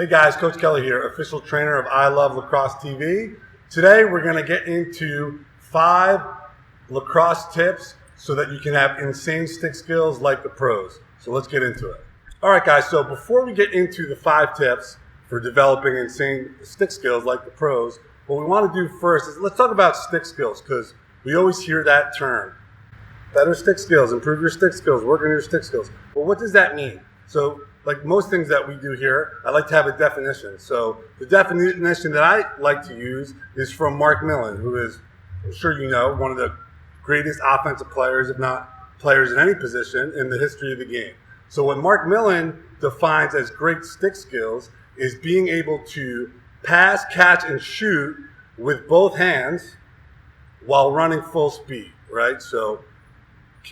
Hey guys, Coach Kelly here, official trainer of I Love Lacrosse TV. Today we're going to get into 5 lacrosse tips so that you can have insane stick skills like the pros. So let's get into it. Alright guys, so before we get into the 5 tips for developing insane stick skills like the pros, what we want to do first is let's talk about stick skills, because we always hear that term. Better stick skills, improve your stick skills, work on your stick skills. Well, what does that mean? So like most things that we do here, I like to have a definition. So the definition that I like to use is from Mark Millon, who is, I'm sure you know, one of the greatest offensive players, if not players in any position in the history of the game. So what Mark Millon defines as great stick skills is being able to pass, catch, and shoot with both hands while running full speed, right? So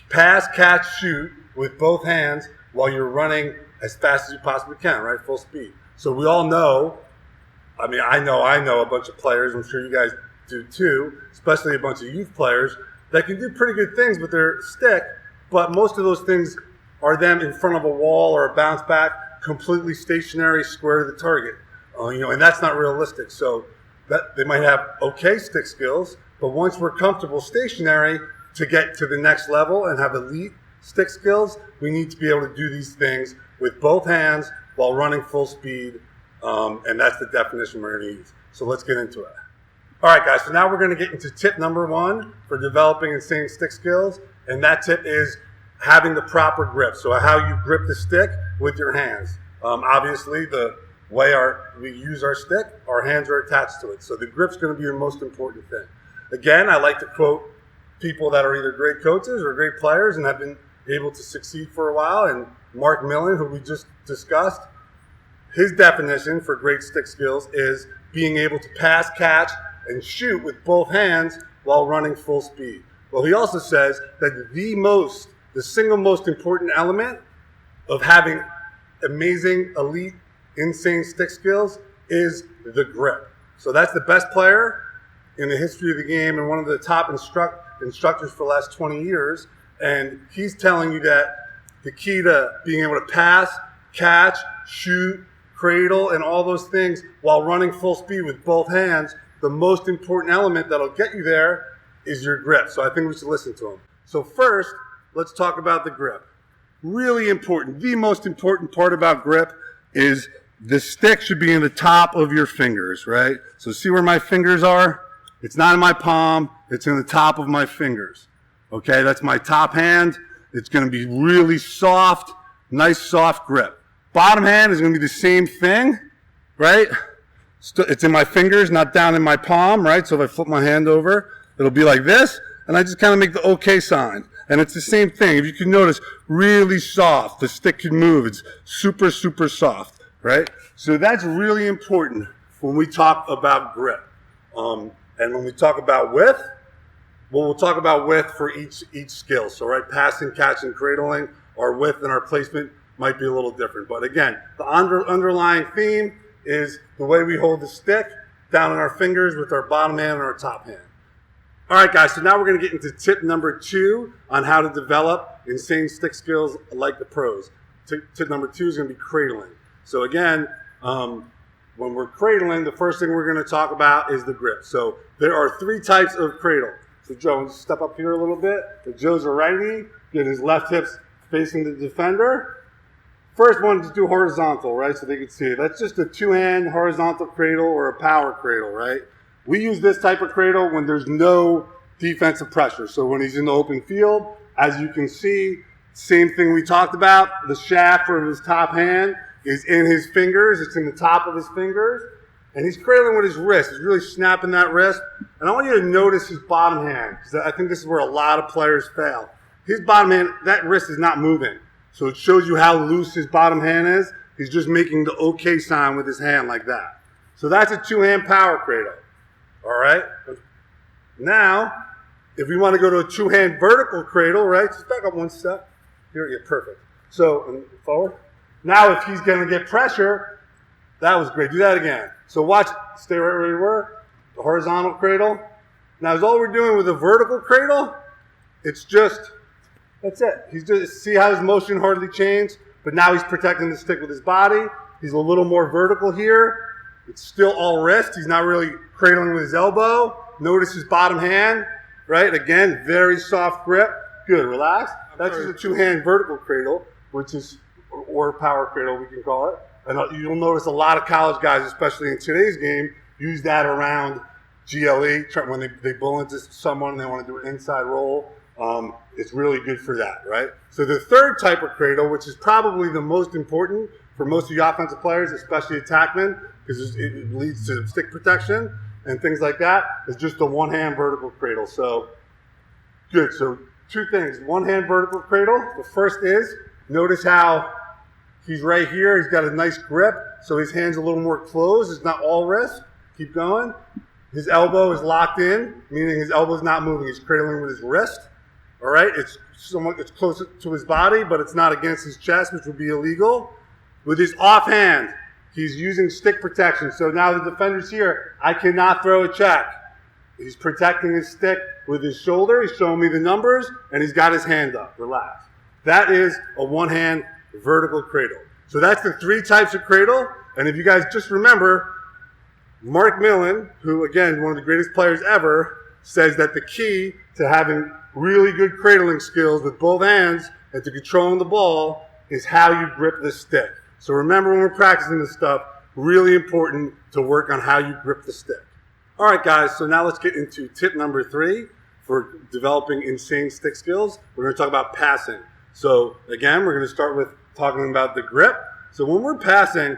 pass, catch, shoot with both hands while you're running as fast as you possibly can, right? Full speed. So we all know, I know a bunch of players, I'm sure you guys do too, especially a bunch of youth players that can do pretty good things with their stick, but most of those things are them in front of a wall or a bounce back, completely stationary, square to the target. And that's not realistic. So that they might have okay stick skills, but once we're comfortable stationary, to get to the next level and have elite stick skills, we need to be able to do these things with both hands while running full speed, and that's the definition we're going to use. So let's get into it. All right, guys, so now we're going to get into tip number 1 for developing insane stick skills, and that tip is having the proper grip. So how you grip the stick with your hands. Obviously, the way we use our stick, our hands are attached to it. So the grip's going to be the most important thing. Again, I like to quote people that are either great coaches or great players and have been able to succeed for a while, and Mark Millon, who we just discussed, his definition for great stick skills is being able to pass, catch, and shoot with both hands while running full speed. Well, he also says that the single most important element of having amazing, elite, insane stick skills is the grip. So that's the best player in the history of the game and one of the top instructors for the last 20 years. And he's telling you that the key to being able to pass, catch, shoot, cradle, and all those things while running full speed with both hands, the most important element that'll get you there is your grip. So I think we should listen to him. So first, let's talk about the grip. Really important. The most important part about grip is the stick should be in the top of your fingers, right? So see where my fingers are? It's not in my palm. It's in the top of my fingers. Okay, that's my top hand. It's going to be really soft, nice soft grip. Bottom hand is going to be the same thing, right? It's in my fingers, not down in my palm, right? So if I flip my hand over, it'll be like this, and I just kind of make the okay sign. And it's the same thing. If you can notice, really soft. The stick can move. It's super, super soft, right? So that's really important when we talk about grip. And when we talk about width, well, we'll talk about width for each skill. So, right, passing, catching, cradling, our width and our placement might be a little different. But again, the underlying theme is the way we hold the stick down in our fingers with our bottom hand and our top hand. All right, guys, so now we're going to get into tip number 2 on how to develop insane stick skills like the pros. Tip number 2 is going to be cradling. So again, when we're cradling, the first thing we're going to talk about is the grip. So there are 3 types of cradle. So Joe, step up here a little bit. If Joe's a righty, get his left hips facing the defender. First one, just do horizontal, right? So they can see it. That's just a 2-hand horizontal cradle or a power cradle, right? We use this type of cradle when there's no defensive pressure. So when he's in the open field, as you can see, same thing we talked about. The shaft of his top hand is in his fingers. It's in the top of his fingers. And he's cradling with his wrist. He's really snapping that wrist. And I want you to notice his bottom hand, because I think this is where a lot of players fail. His bottom hand, that wrist is not moving. So it shows you how loose his bottom hand is. He's just making the okay sign with his hand like that. So that's a 2-hand power cradle. All right? Now, if we want to go to a 2-hand vertical cradle, right? Just back up one step. Here, yeah, perfect. So, forward. Now, if he's going to get pressure, that was great. Do that again. So watch, stay right where you were. The horizontal cradle. Now, is all we're doing with a vertical cradle, it's just, that's it. He's just, see how his motion hardly changed, but now he's protecting the stick with his body. He's a little more vertical here. It's still all wrist. He's not really cradling with his elbow. Notice his bottom hand, right? Again, very soft grip. Good, relax. That's just a two-hand vertical cradle, which is, or power cradle, we can call it. And you'll notice a lot of college guys, especially in today's game, use that around GLE, when they bull into someone and they want to do an inside roll. It's really good for that, right? So the third type of cradle, which is probably the most important for most of the offensive players, especially attackmen, because it leads to stick protection and things like that, is just a one-hand vertical cradle. So, good. So two things. One-hand vertical cradle. The first is, notice how he's right here. He's got a nice grip, so his hand's a little more closed. It's not all wrist. Keep going. His elbow is locked in, meaning his elbow's not moving. He's cradling with his wrist. All right? It's close to his body, but it's not against his chest, which would be illegal. With his offhand, he's using stick protection. So now the defender's here. I cannot throw a check. He's protecting his stick with his shoulder. He's showing me the numbers, and he's got his hand up. Relax. That is a one-hand vertical cradle. So that's the three types of cradle. And if you guys just remember, Mark Millon, who again, one of the greatest players ever, says that the key to having really good cradling skills with both hands and to controlling the ball is how you grip the stick. So remember when we're practicing this stuff, really important to work on how you grip the stick. All right, guys, so now let's get into tip number 3 for developing insane stick skills. We're going to talk about passing. So again, we're going to start with talking about the grip. So when we're passing,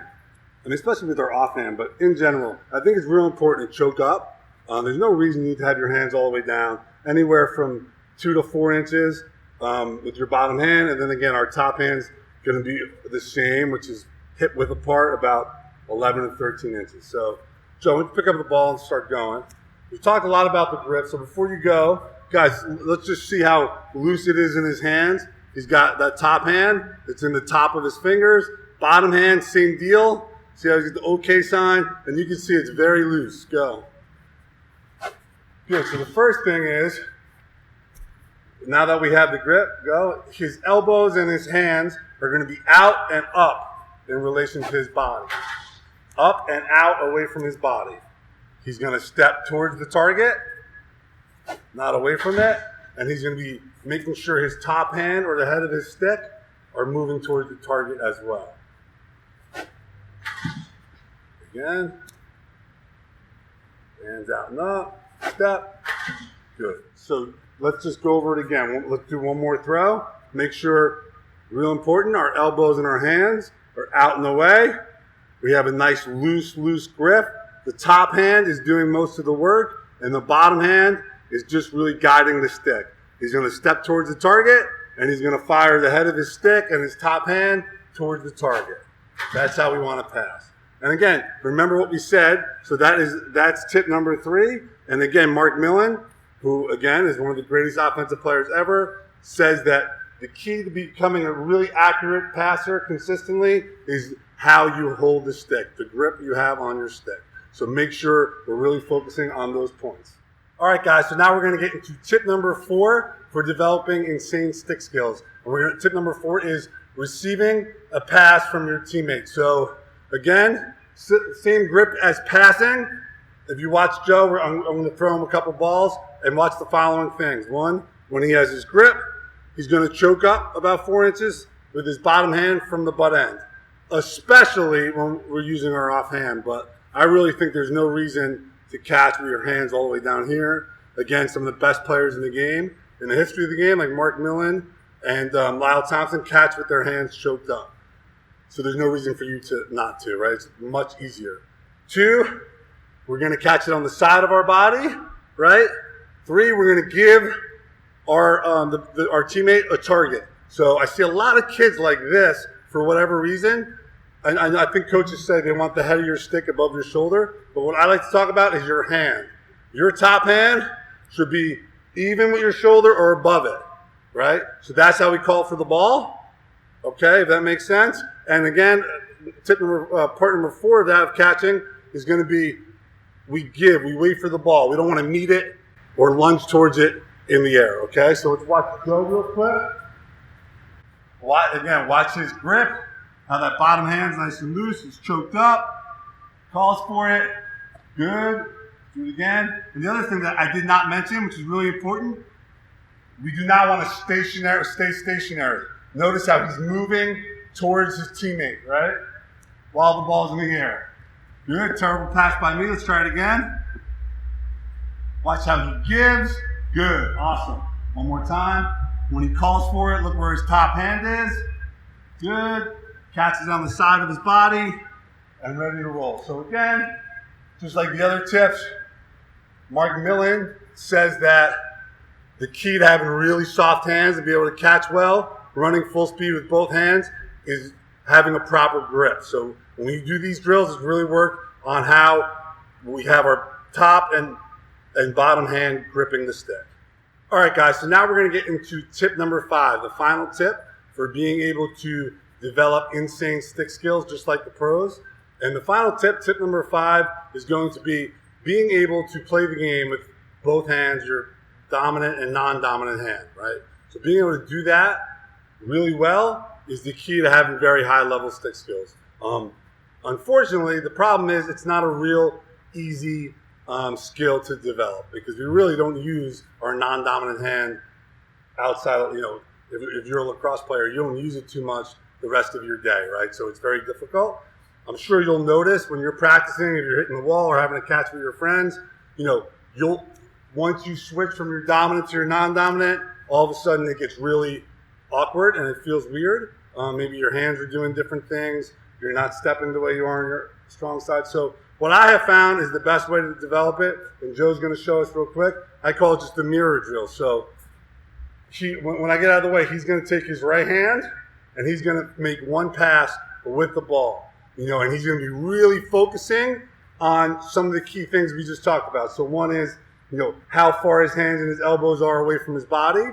and especially with our offhand, but in general, I think it's real important to choke up. There's no reason you need to have your hands all the way down, anywhere from 2 to 4 inches with your bottom hand. And then again, our top hand's going to be the same, which is hip width apart, about 11 to 13 inches. So, Joe, let's pick up the ball and start going. We've talked a lot about the grip, so before you go, guys, let's just see how loose it is in his hands. He's got that top hand, it's in the top of his fingers. Bottom hand, same deal. See how he's got the OK sign? And you can see it's very loose. Go. Good, so the first thing is, now that we have the grip, go. His elbows and his hands are going to be out and up in relation to his body. Up and out away from his body. He's going to step towards the target, not away from it, and he's going to be making sure his top hand or the head of his stick are moving towards the target as well. Again. Hands out and up. Step. Good. So let's just go over it again. Let's do one more throw. Make sure, real important, our elbows and our hands are out and away. We have a nice loose grip. The top hand is doing most of the work, and the bottom hand is just really guiding the stick. He's going to step towards the target, and he's going to fire the head of his stick and his top hand towards the target. That's how we want to pass. And again, remember what we said. So that's tip number 3. And again, Mark Millon, who again is one of the greatest offensive players ever, says that the key to becoming a really accurate passer consistently is how you hold the stick, the grip you have on your stick. So make sure we're really focusing on those points. All right, guys, so now we're going to get into tip number 4 for developing insane stick skills. And tip number 4 is receiving a pass from your teammate. So again, same grip as passing. If you watch Joe, I'm going to throw him a couple balls and watch the following things. 1, when he has his grip, he's going to choke up about 4 inches with his bottom hand from the butt end, especially when we're using our offhand. But I really think there's no reason to catch with your hands all the way down here. Again, some of the best players in the game, in the history of the game, like Mark Millon and Lyle Thompson, catch with their hands choked up. So there's no reason for you to not to, right? It's much easier. 2, we're going to catch it on the side of our body, right? 3, we're going to give our teammate a target. So I see a lot of kids like this for whatever reason. And I think coaches say they want the head of your stick above your shoulder. But what I like to talk about is your hand. Your top hand should be even with your shoulder or above it, right? So that's how we call for the ball. Okay, if that makes sense. And again, part number 4 of that of catching is going to be we wait for the ball. We don't want to meet it or lunge towards it in the air, okay? So let's watch Joe real quick. Watch his grip, How that bottom hand's nice and loose, it's choked up, calls for it, good, do it again. And the other thing that I did not mention, which is really important, we do not want to stay stationary. Notice how he's moving towards his teammate, right? While the ball's in the air. Good, terrible pass by me, let's try it again. Watch how he gives, good, awesome. One more time. When he calls for it, look where his top hand is. Good. Catches on the side of his body and ready to roll. So again, just like the other tips, Mark Millon says that the key to having really soft hands and be able to catch well, running full speed with both hands, is having a proper grip. So when we do these drills, it's really work on how we have our top and bottom hand gripping the stick. All right, guys, so now we're going to get into tip number 5, the final tip for being able to develop insane stick skills just like the pros. And the final tip, tip number 5, is going to be being able to play the game with both hands, your dominant and non-dominant hand, right? So being able to do that really well is the key to having very high level stick skills. Unfortunately, the problem is it's not a real easy skill to develop because we really don't use our non-dominant hand outside of, if you're a lacrosse player, you don't use it too much the rest of your day, right? So it's very difficult. I'm sure you'll notice when you're practicing, if you're hitting the wall or having a catch with your friends, once you switch from your dominant to your non-dominant, all of a sudden it gets really awkward and it feels weird. Maybe your hands are doing different things. You're not stepping the way you are on your strong side. So what I have found is the best way to develop it, and Joe's going to show us real quick, I call it just the mirror drill. So when I get out of the way, he's going to take his right hand and he's going to make one pass with the ball, and he's going to be really focusing on some of the key things we just talked about. So one is, how far his hands and his elbows are away from his body,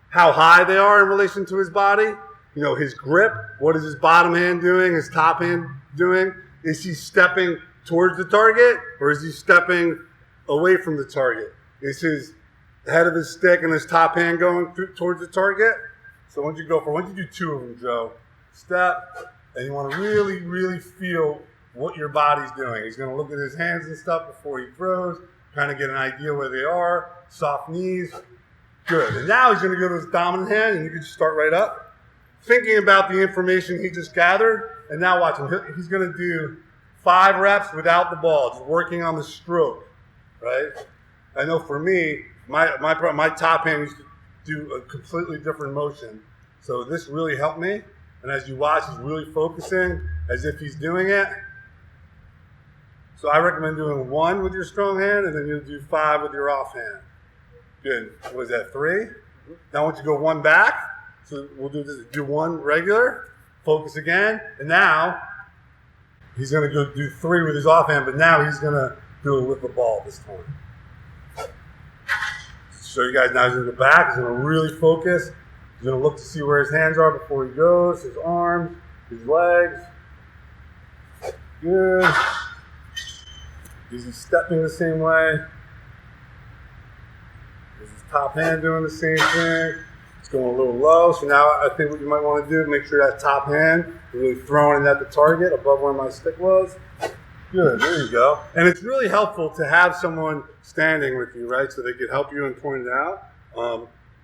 how high they are in relation to his body, his grip, what is his bottom hand doing, his top hand doing, is he stepping towards the target or is he stepping away from the target? Is his head of his stick and his top hand going towards the target? So once you do 2 of them, Joe, step, and you want to really, really feel what your body's doing. He's going to look at his hands and stuff before he throws, kind of get an idea where they are, soft knees, good. And now he's going to go to his dominant hand, and you can just start right up, thinking about the information he just gathered, and now watch him. He's going to do 5 reps without the ball, just working on the stroke, right? I know for me, my top hand used to do a completely different motion. So this really helped me. And as you watch, he's really focusing as if he's doing it. So I recommend doing 1 with your strong hand, and then you'll do 5 with your off hand. Good. What is that, 3? Now I want you to go 1 back. So we'll do 1 regular, focus again, and now he's going to go do 3 with his off hand, but now he's going to do it with the ball this time. So you guys, now he's going to go back, he's going to really focus, he's going to look to see where his hands are before he goes, his arms, his legs. Good. Is he stepping the same way? Is his top hand doing the same thing? It's going a little low, so now I think what you might want to do, make sure that top hand is really throwing it at the target above where my stick was. Good, there you go. And it's really helpful to have someone standing with you, right, so they can help you and point it out.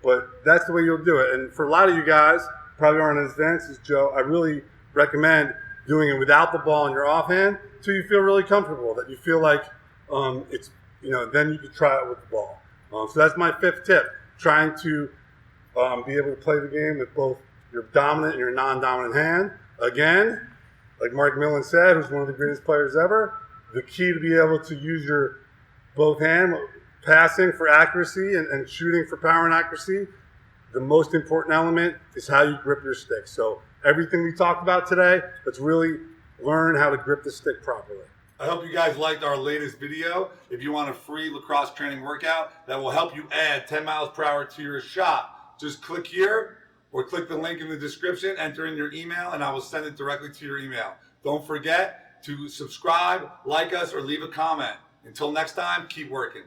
But that's the way you'll do it. And for a lot of you guys, probably aren't as advanced as Joe, I really recommend doing it without the ball in your offhand until you feel really comfortable, that you feel like it's, then you can try it with the ball. So that's my 5th tip, trying to be able to play the game with both your dominant and your non-dominant hand. Again, like Mark Millon said, who's one of the greatest players ever, the key to be able to use your both hand, passing for accuracy and shooting for power and accuracy, the most important element is how you grip your stick. So everything we talked about today, let's really learn how to grip the stick properly. I hope you guys liked our latest video. If you want a free lacrosse training workout that will help you add 10 miles per hour to your shot, just click here or click the link in the description, enter in your email, and I will send it directly to your email. Don't forget to subscribe, like us, or leave a comment. Until next time, keep working.